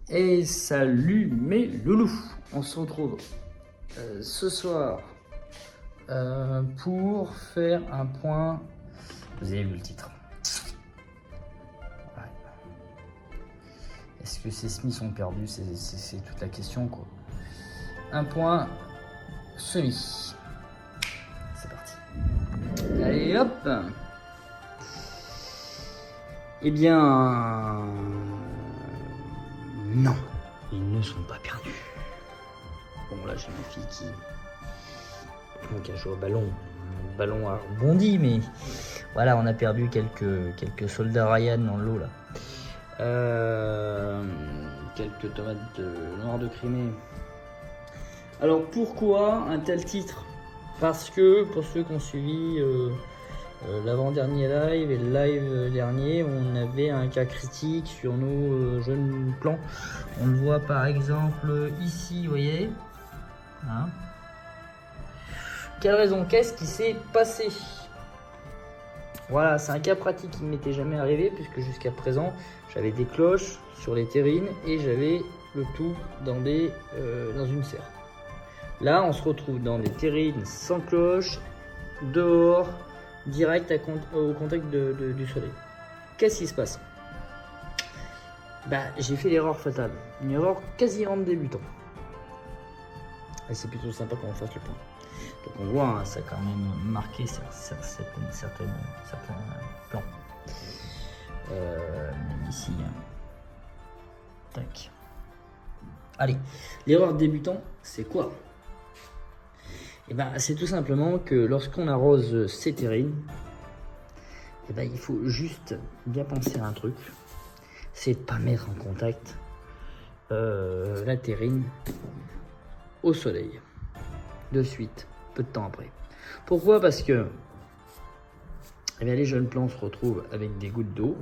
Et salut mes loulous, on se retrouve ce soir pour faire un point. Vous avez vu le titre. Ouais. Est-ce que ces semis sont perdus? C'est toute la question quoi. Un point semi. C'est parti. Allez hop. Eh bien... non, ils ne sont pas perdus. Bon là j'ai une fille qui a joué au ballon. Le ballon a rebondi, mais voilà, on a perdu quelques soldats Ryan dans l'eau là. Quelques tomates noires de Crimée. Alors pourquoi un tel titre? Parce que pour ceux qui ont suivi l'avant-dernier live et le live dernier, on avait un cas critique sur nos jeunes plants. On le voit par exemple ici, vous voyez hein. Quelle raison? Qu'est-ce qui s'est passé? Voilà, c'est un cas pratique qui ne m'était jamais arrivé puisque jusqu'à présent j'avais des cloches sur les terrines et j'avais le tout dans une serre. Là on se retrouve dans des terrines sans cloche, dehors, direct au contact du soleil. Qu'est-ce qui se passe? Bah, j'ai fait l'erreur fatale, une erreur quasiment de débutant. Et c'est plutôt sympa quand on fasse le point. Donc on voit, hein, ça a quand même marqué certains plans. Même ici. Hein. Tac. Allez, l'erreur de débutant, c'est quoi? Et ben, c'est tout simplement que lorsqu'on arrose ces terrines, et ben, il faut juste bien penser à un truc, c'est de ne pas mettre en contact la terrine au soleil de suite, peu de temps après. Pourquoi? Parce que eh bien, les jeunes plants se retrouvent avec des gouttes d'eau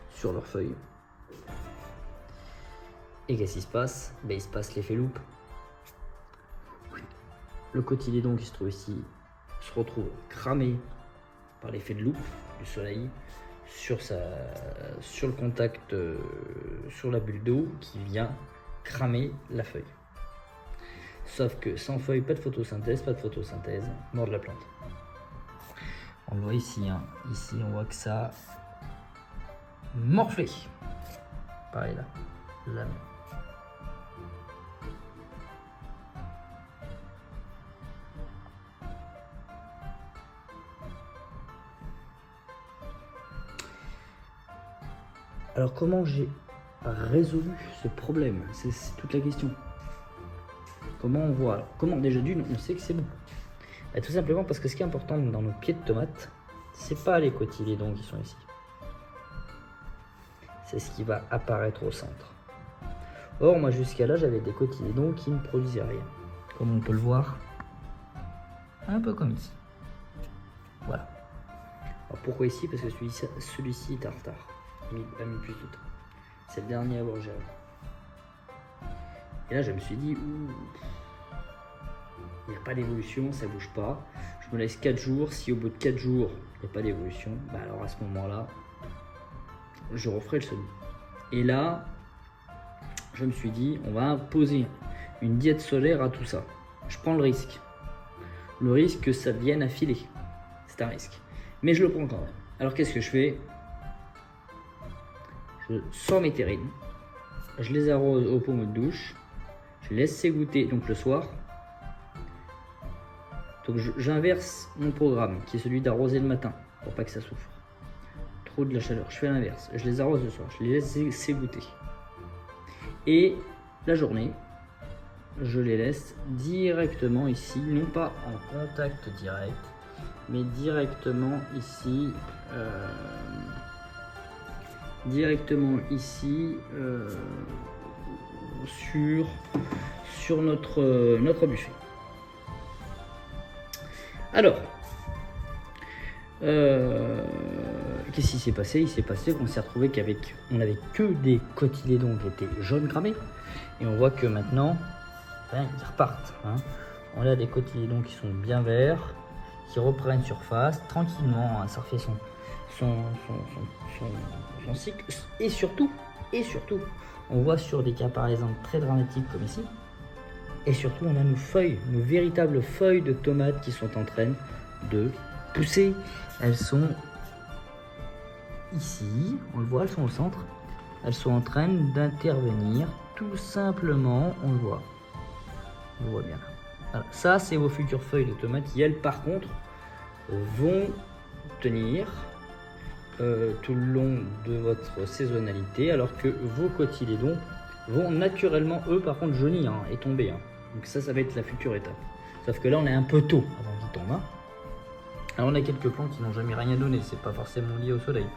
sur leurs feuilles. Et qu'est-ce qui se passe? Ben, il se passe l'effet loupe. Le cotylédon qui se trouve ici se retrouve cramé par l'effet de loupe du soleil sur le contact sur la bulle d'eau qui vient cramer la feuille. Sauf que sans feuille, pas de photosynthèse, mort de la plante. On le voit ici, hein. Ici on voit que ça a morflé. Pareil là, là. Alors comment j'ai résolu ce problème? C'est toute la question. Comment on voit? Alors, comment déjà d'une, on sait que c'est bon. Bah, tout simplement parce que ce qui est important dans nos pieds de tomates, c'est pas les cotylédons qui sont ici. C'est ce qui va apparaître au centre. Or moi jusqu'à là j'avais des cotylédons qui ne produisaient rien. Comme on peut le voir, un peu comme ici. Voilà. Alors pourquoi ici? Parce que celui-ci est en retard. A mis plus de temps. C'est le dernier à avoir géré. Et là je me suis dit, il n'y a pas d'évolution, ça bouge pas. Je me laisse 4 jours. Si au bout de 4 jours il n'y a pas d'évolution, bah alors à ce moment-là, je referai le semis. Et là, je me suis dit, on va imposer une diète solaire à tout ça. Je prends le risque. Le risque que ça vienne à filer. C'est un risque. Mais je le prends quand même. Alors qu'est-ce que je fais? Je sors mes terrines, je les arrose au pommeau de douche, je laisse s'égoutter donc le soir. Donc j'inverse mon programme qui est celui d'arroser le matin pour pas que ça souffre trop de la chaleur. Je fais l'inverse, je les arrose le soir, je les laisse s'égoutter. Et la journée, je les laisse directement ici, non pas en contact direct, mais directement ici. Sur notre buffet. Alors, qu'est-ce qui s'est passé? Il s'est passé qu'on s'est retrouvé on n'avait que des cotylédons qui étaient jaunes cramés, et on voit que maintenant, ben, ils repartent. Hein. On a des cotylédons qui sont bien verts, qui reprennent surface tranquillement. Hein, ça refait son cycle, et surtout Et surtout, on voit sur des cas par exemple très dramatiques comme ici, et surtout on a nos feuilles, nos véritables feuilles de tomates qui sont en train de pousser. Elles sont ici, on le voit, elles sont au centre. Elles sont en train d'intervenir, tout simplement, on le voit bien là. Voilà. Ça, c'est vos futures feuilles de tomates qui, elles, par contre, vont tenir tout le long de votre saisonnalité, alors que vos cotylédons vont naturellement, eux, par contre, jaunir et tomber. Donc ça va être la future étape. Sauf que là, on est un peu tôt avant qu'ils tombent. Alors, on a quelques plants qui n'ont jamais rien donné, c'est pas forcément lié au soleil.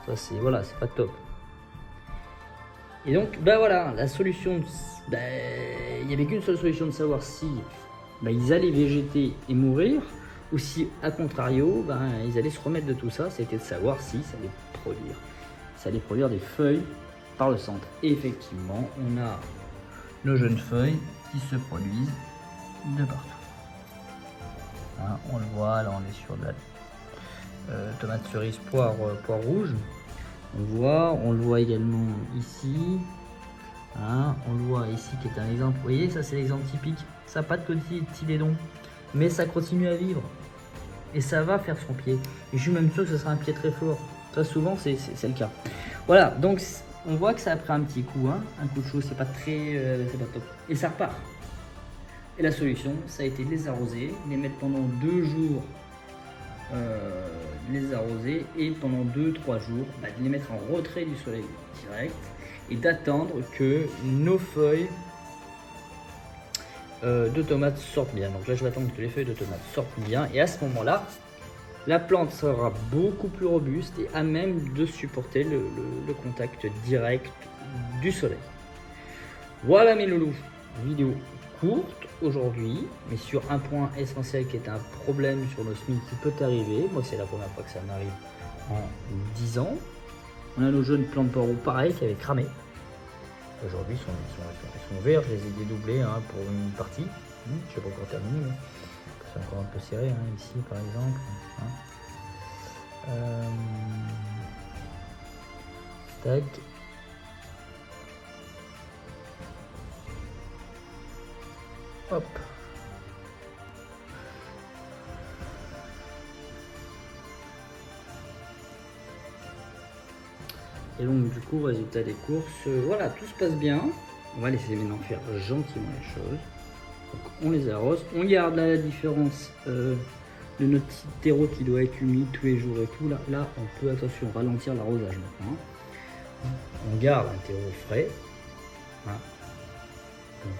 Ça, c'est voilà, c'est pas top. Et donc, voilà, la solution, il n'y avait qu'une seule solution de savoir si ils allaient végéter et mourir, ou si, à contrario, ils allaient se remettre de tout ça. C'était de savoir si ça allait produire des feuilles par le centre. Et effectivement, on a nos jeunes feuilles qui se produisent de partout. On le voit, là on est sur de la tomate cerise poire rouge. On le voit également ici. On le voit ici qui est un exemple. Vous voyez, ça c'est l'exemple typique. Ça n'a pas de cotylédon, mais ça continue à vivre. Et ça va faire son pied. Et je suis même sûr que ce sera un pied très fort. Ça souvent c'est le cas. Voilà, donc on voit que ça a pris un petit coup. Un coup de chaud, c'est pas top. Et ça repart. Et la solution, ça a été de les arroser, les mettre pendant 2 jours. Les arroser et pendant 2-3 jours de les mettre en retrait du soleil direct et d'attendre que nos feuilles de tomates sortent bien. Donc là je vais attendre que les feuilles de tomates sortent bien et à ce moment là la plante sera beaucoup plus robuste et à même de supporter le contact direct du soleil. Voilà mes loulous, vidéo courte aujourd'hui, mais sur un point essentiel qui est un problème sur nos semis qui peut arriver. Moi, c'est la première fois que ça m'arrive en 10 ans. On a nos jeunes plants de poireaux pareil qui avaient cramé. Aujourd'hui, ils sont verts. Je les ai dédoublés pour une partie. Je ne sais pas encore terminé, mais c'est encore un peu serré ici, par exemple. Tac. Hop. Et donc du coup, résultat des courses, voilà, tout se passe bien. On va laisser maintenant faire gentiment les choses. Donc on les arrose, on garde la différence de notre petit terreau qui doit être humide tous les jours et tout. Là on peut, attention, ralentir l'arrosage maintenant. On garde un terreau frais. Donc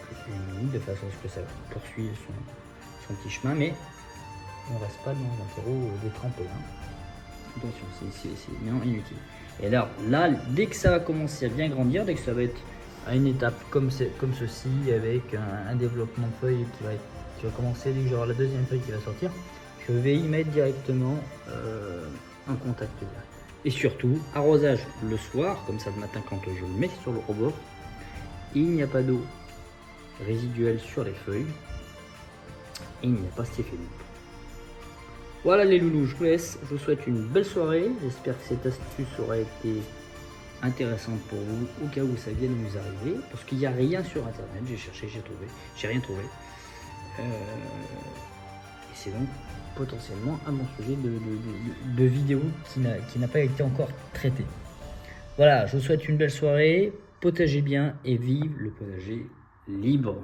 humide, de façon à ce que ça poursuive son petit chemin, mais on ne reste pas dans un terreau détrempé. Attention, c'est bien inutile. Et alors là, dès que ça va commencer à bien grandir, dès que ça va être à une étape comme ceci, avec un développement de feuilles qui va commencer, dès que j'aurai la deuxième feuille qui va sortir, je vais y mettre directement un contact direct. Et surtout, arrosage le soir, comme ça le matin quand je le mets sur le rebord, il n'y a pas d'eau résiduelle sur les feuilles et il n'y a pas cet effet loupe. Voilà les loulous, je vous laisse, je vous souhaite une belle soirée, j'espère que cette astuce aura été intéressante pour vous au cas où ça vienne vous arriver, parce qu'il n'y a rien sur internet, j'ai cherché, j'ai rien trouvé. Et c'est donc potentiellement un bon sujet de vidéo qui n'a pas été encore traité. Voilà, je vous souhaite une belle soirée, potagez bien et vive le potager libre.